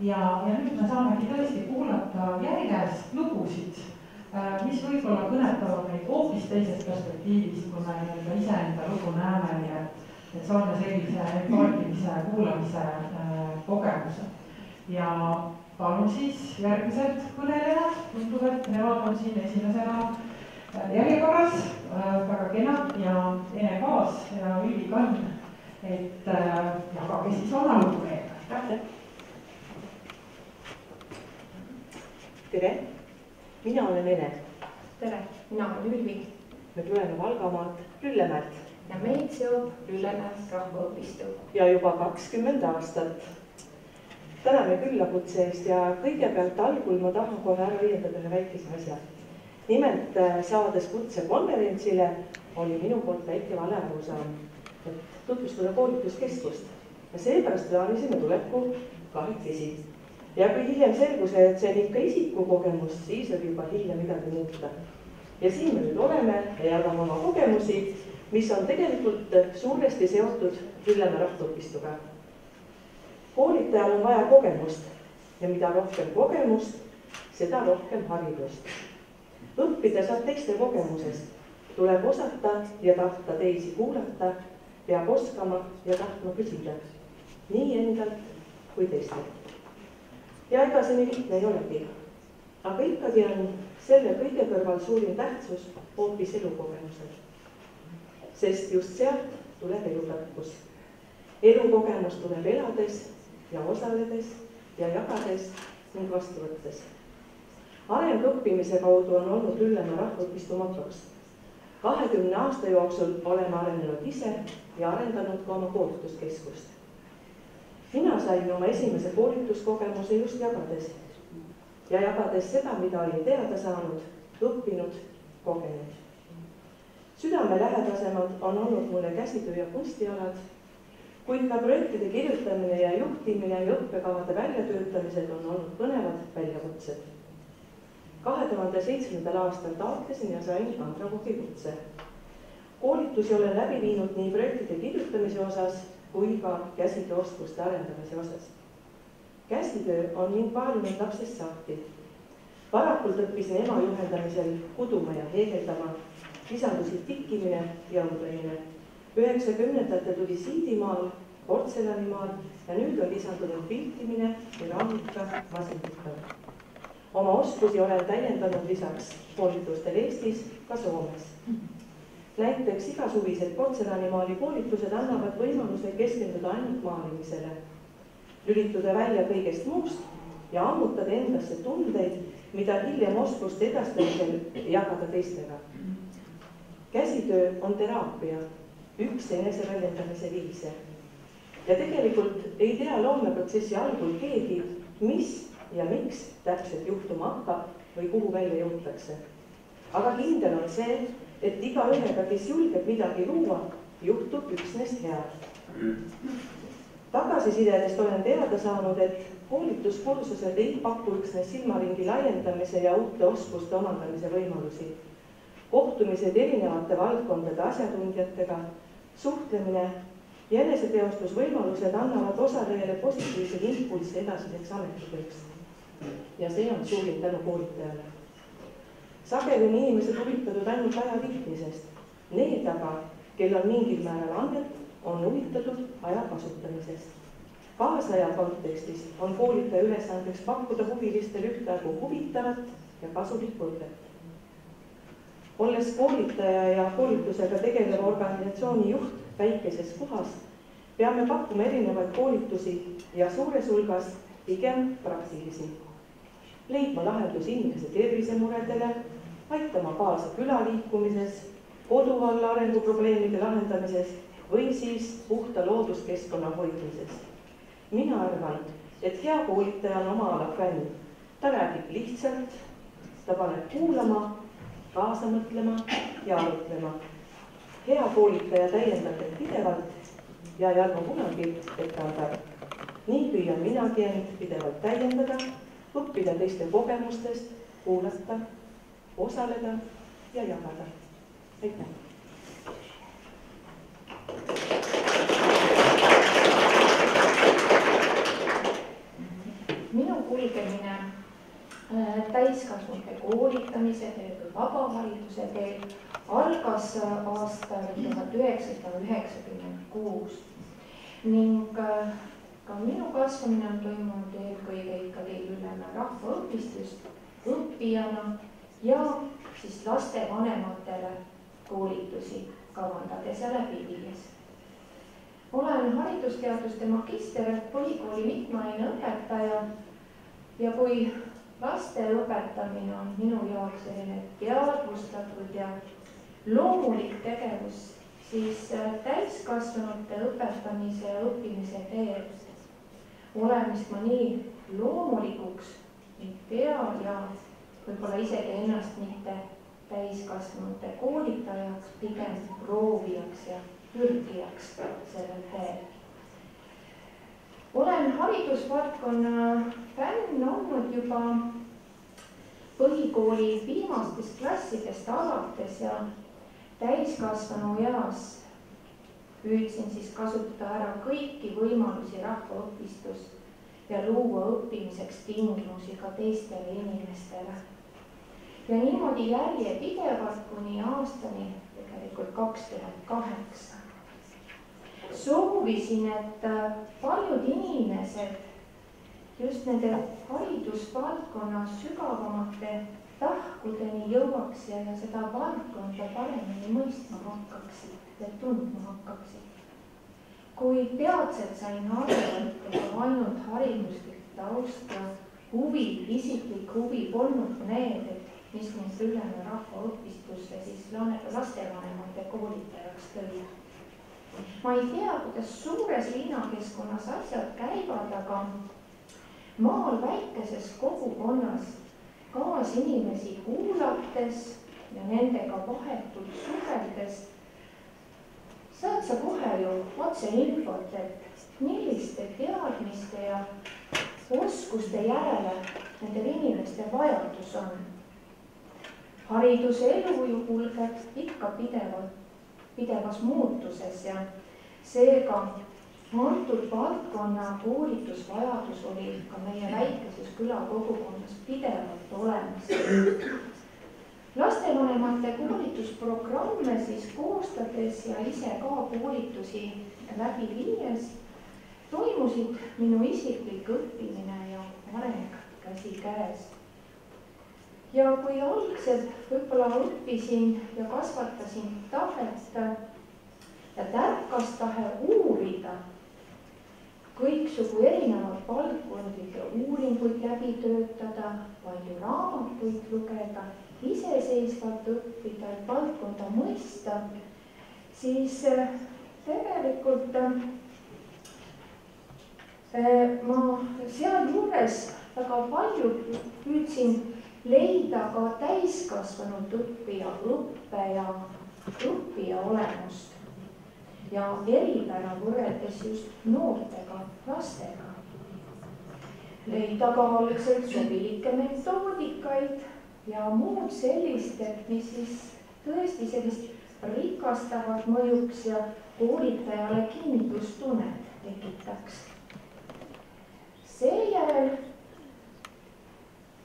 Ja nüüd me saamegi tõesti kuulata järjest lugusid, mis võib-olla kõnetavad meid hoopis teisest perspektiivist, kui me iseenda lugu näeme, nii et saame sellise empaatilise kuulamise kogemuse. Ja palun siis järgmised kõnelejad, tundub, et nemad on siin esimesena järjekorras, väga kena ja Ene Kaas ja Ülvi Kann, et jagage siis oma lugu meelde. Tere, mina olen Ene. Tere, mina olen Ülvi. Me tuleme Valgamaalt Lüllemäelt. Ja meid seob Lüllemäe rahvaõpistu. Ja juba 20 aastat. Täname küllakutse eest ja kõigepealt algul ma tahan kohe ära õiendada ühe väikese asja. Nimelt saades kutse konverentsile oli minu poolt väike vale arusaam, et tutvustada koolituskeskust. Ja seepärast plaanisime tuleku kahekesi. Ja kui hiljem selgus, et see on ikka isikukogemus, siis oli juba hiljem midagi muuta. Ja siin me nüüd oleme ja jagame oma kogemusi, mis on tegelikult suuresti seotud Lüllemäe rahvaõpistuga. Koolitajal on vaja kogemust ja mida rohkem kogemust, seda rohkem haridust. Õppida saab teiste kogemusest, tuleb osata ja tahta teisi kuulata, peab oskama ja tahtma küsida, nii endalt kui teistelt. Ja ega see nii lihtne ei olegi, aga ikkagi on selle kõige kõrval suurim tähtsus hoopis elukogemusel. Sest just sealt tuleb elutarkus. Elukogemus tuleb elades ja osaledes ja jagades ning vastu võttes. Areng õppimise kaudu on olnud Lüllemäe rahvaõpistu motoks. 20 aasta jooksul oleme arenenud ise ja arendanud ka oma koolituskeskust. Mina sain oma esimese koolituskogemuse just jagades. Ja jagades seda, mida olin teada saanud, õppinud, kogenud. Südamelähedasemad on olnud mulle käsitöö ja kunstialad, kuid ka projektide kirjutamine ja juhtimine ja õppekavade väljatöötamised on olnud põnevad väljakutsed. 2007. aastal taotlesin ja sain andragogi kutse. Koolitusi olen läbi viinud nii projektide kirjutamise osas kui ka käsitööoskuste arendamise osas. Käsitöö on mind paarinud lapsest saati. Varakult õppisin ema juhendamisel kuduma ja heegeldama, lisandusid tikkimine ja õmblemine. 90-ndatel tuli siidimaal, portselanimaal ja nüüd on lisandunud piltimine, keraamika, masindustamine. Oma oskusi olen täiendanud lisaks koolitustel Eestis ka Soomes. Näiteks igasuvised portselanimaali koolitused annavad võimaluse keskenduda ainult maalimisele, lülituda välja kõigest muust ja ammutada endasse tundeid, mida hiljem oskuste edastamisel jagada teistega. Käsitöö on teraapia, üks eneseväljendamise viise. Ja tegelikult ei tea loomeprotsessi algul keegi, mis ja miks täpselt juhtuma hakkab või kuhu välja jõutakse. Aga kindel on see, et iga ühega, kes julgeb midagi luua, juhtub üksnes head. Tagasisidedest olen teada saanud, et koolituskursused ei paku üksnes silmaringi laiendamise ja uute oskuste omandamise võimalusi. Kohtumised erinevate valdkondade asjatundjatega, suhtlemine ja eneseteostusvõimalused annavad osalejale positiivseid impulsse edasiseks ametitööks. Ja see on suurim tänu koolitajale. Sageli on inimesed huvitatud ainult aja viitmisest. Need aga, kel on mingil määral annet, on huvitatud aja kasutamisest. Kaasaja kontekstis on koolitaja ülesandeks pakkuda huvilistele ühtaegu huvitavat ja kasulikku õpet. Olles koolitaja ja koolitusega tegeleva organisatsiooni juht väikeses kohas, peame pakkuma erinevaid koolitusi ja suures hulgas pigem praktilisi. Leidma lahendus inimese tervisemuredele, aitama kaasa külaliikumises, koduvalla arenguprobleemide lahendamises või siis puhta looduskeskkonna hoidmises. Mina arvan, et hea koolitaja on oma ala fänn. Ta räägib lihtsalt, ta paneb kuulama, kaasa mõtlema ja arutlema. Hea koolitaja täiendab end pidevalt ja ei arva kunagi, et ta on tark. Nii püüan minagi end pidevalt täiendada, õppida teiste kogemustest, kuulata, osaleda ja jagada. Aitäh! kutseteel kui vabahariduse teel algas aastal 1996 ning ka minu kasvamine on toimunud eelkõige ikkagi Lüllemäe rahvaõpistust õppijana ja siis lastevanematele koolitusi kavandades ja läbi viies. Olen haridusteaduste magister, põhikooli mitmeaine õpetaja ja kui laste õpetamine on minu jaoks selline teadvustatud ja loomulik tegevus, siis täiskasvanute õpetamise ja õppimise teel olemist ma nii loomulikuks ei pea ja võib-olla isegi ennast mitte täiskasvanute koolitajaks, pigem proovijaks ja pürgijaks sellel teel. Olen haridusvaldkonna fänn olnud juba põhikooli viimastest klassidest alates ja täiskasvanu eas püüdsin siis kasutada ära kõiki võimalusi rahvaõpistus ja luua õppimiseks tingimusi ka teistele inimestele. Ja niimoodi järjepidevalt kuni aastani tegelikult 2008. Soovisin, et paljud inimesed just nende haridusvaldkonna sügavamate tahkudeni jõuaks ja seda valdkonda paremini mõistma hakkaksid ja tundma hakkaksid. Kui peatselt sain aru, et ainult hariduslik taust ja huvi, isiklik huvi polnud need, mis mind Lüllemäe rahvaõpistusse siis lastevanemate koolitajaks tõi. Ma ei tea, kuidas suures linnakeskkonnas asjad käivad, aga maal väikeses kogukonnas kaasinimesi kuulates ja nendega vahetult suheldes saad sa kohe ju otse infot, et milliste teadmiste ja oskuste järele nendel inimeste vajadus on. Hariduse elu ju kulgeb ikka pidevas muutuses ja seega antud valdkonna koolitusvajadus oli ka meie väikeses külakogukonnas pidevalt olemas. Lastevanemate koolitusprogramme siis koostades ja ise ka koolitusi läbi viies toimusid minu isiklik õppimine ja areng käsikäes. Ja kui algselt võib-olla õppisin ja kasvatasin tahet ja tärkas tahe uurida kõiksugu erinevaid valdkondlikke uuringuid läbi töötada, palju raamatuid lugeda, iseseisvalt õppida, et valdkonda mõista, siis tegelikult ma sealjuures väga palju püüdsin leida ka täiskasvanud õppija õppe ja õppija olemust ja eripära võrreldes just noortega, lastega. Leida ka algselt sobilikke metoodikaid ja muud sellist, mis siis tõesti sellist rikastavat mõjuks ja koolitajale kindlustunnet tekitaks. Seejärel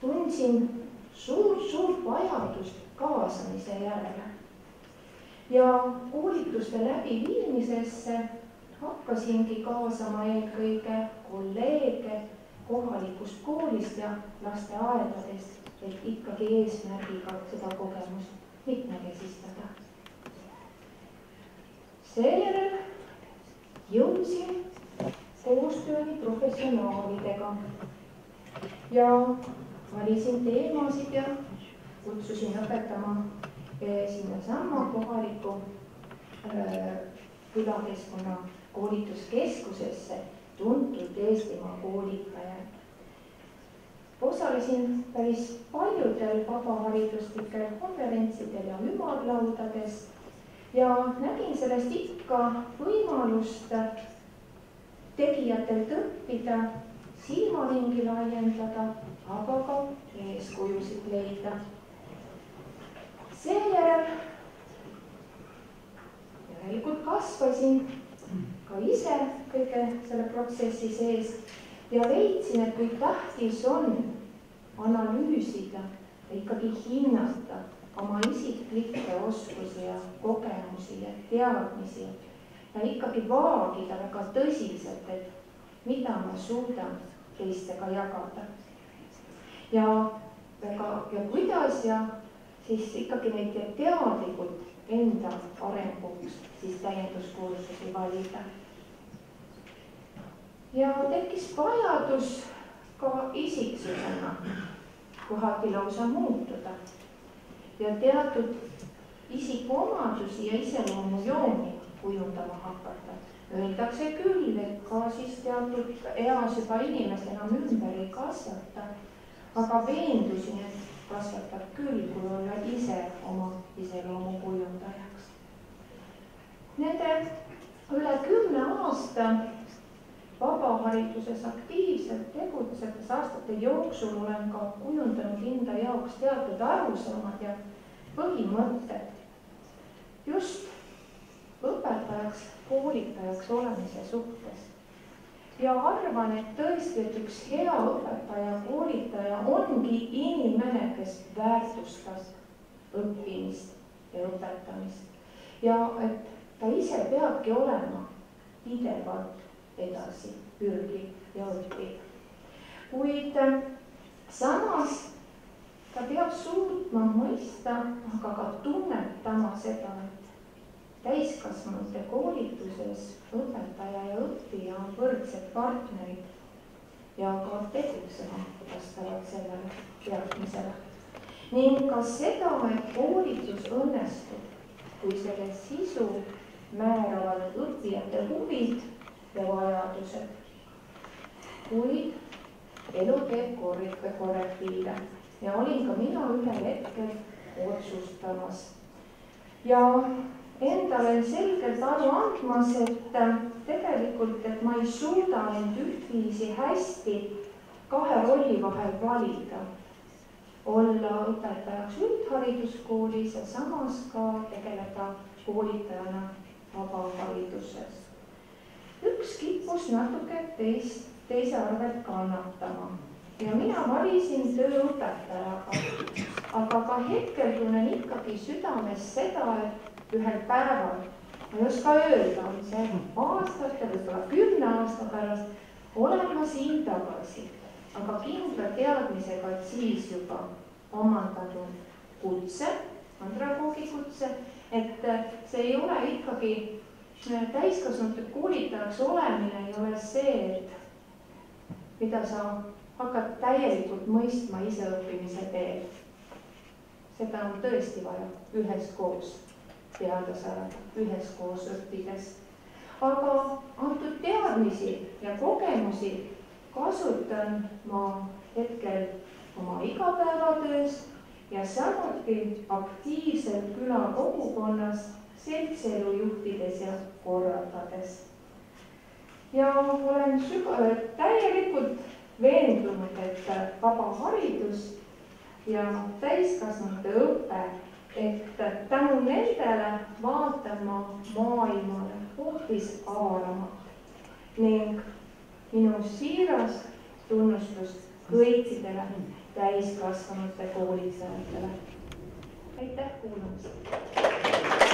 tundsin suurt vajadust kaasamise järele ja koolituste läbiviimisesse hakkasingi kaasama eelkõige kolleege kohalikust koolist ja lasteaedadest, et ikkagi eesmärgiga seda kogemust mitmekesistada. Seejärel jõudsin koostööni professionaalidega ja valisin teemasid ja kutsusin õpetama sinnasamma kohaliku külakeskkonna koolituskeskusesse tuntud Eestimaa koolitajaid. Osalesin päris paljudel vabahariduslikel konverentsidel ja ümarlaudades ja nägin sellest ikka võimalust tegijatelt õppida, silmaringi laiendada, aga ka eeskujusid leida. Seejärel järelikult kasvasin ka ise kõige selle protsessi sees ja leidsin, et kui tähtis on analüüsida ikkagi hinnata oma isiklikke oskusi ja kogemusi ja teadmisi ja ikkagi vaagida väga tõsiselt, et mida ma suudan teistega jagada. Ja kuidas ja siis ikkagi neid teadlikult enda arenguks siis täienduskursusi valida. Ja tekkis vajadus ka isiksusena kohati lausa muutuda ja teatud isikuomadusi ja iseloomujooni kujundama hakata. Öeldakse küll, et ka siis teatud eas juba inimest enam ümber ei kasvata, aga veendusin, et kasvatab küll, kui olla ise oma iseloomu kujundajaks. Nende üle 10 aasta vabahariduses aktiivselt tegutsedes aastate jooksul olen ka kujundanud enda jaoks teatud arusaamad ja põhimõtted just õpetajaks, koolitajaks olemise suhtes. Ja arvan, et tõesti, et üks hea õpetaja, koolitaja ongi inimene, kes väärtustas õppimist ja õpetamist. Ja et ta ise peabki olema pidevalt edasi pürgib ja õpib. Kuid samas ta peab suutma mõista, aga ka tunnetama seda, et täiskasvanute koolituses õpetaja ja õppija on võrdsed partnerid ja ka tegutsema vastavalt sellele teadmisele. Ning ka seda, et koolitus õnnestub, kui selle sisu määravad õppijate huvid ja vajadused. Kuid elu teeb korrektiive ja olin ka mina ühel hetkel otsustamas. Ja endale selgelt aru andmas, et tegelikult, et ma ei suuda end ühtviisi hästi 2 rolli vahel valida. Olla õpetajaks üldhariduskoolis ja samas ka tegeleda koolitajana vabahariduses. Üks kippus natuke teise arvelt kannatama ja mina valisin töö õpetajaga, aga ka hetkel tunnen ikkagi südames seda, et ühel päeval, ma ei oska öelda, on see aastate, võib-olla 10 aasta pärast, olen ma siin tagasi, aga kindla teadmisega, et siis juba omandanud kutse, andragoogi kutse, et see ei ole ikkagi täiskasvanute koolitajaks olemine ei ole see, mida sa hakkad täielikult mõistma iseõppimise teel. Seda on tõesti vaja üheskoos teada saada, üheskoos õppides. Aga antud teadmisi ja kogemusi kasutan ma hetkel oma igapäevatöös ja samuti aktiivselt külakogukonnas, seltselu juhtides ja korraldades. Ja olen täielikult veendunud, et vaba haridus ja täiskasvanute õpe, et tänu nendele vaatan ma maailmale hoopis avaramalt ning minu siiras tunnustus kõikidele täiskasvanute koolitajatele. Aitäh kuulamast!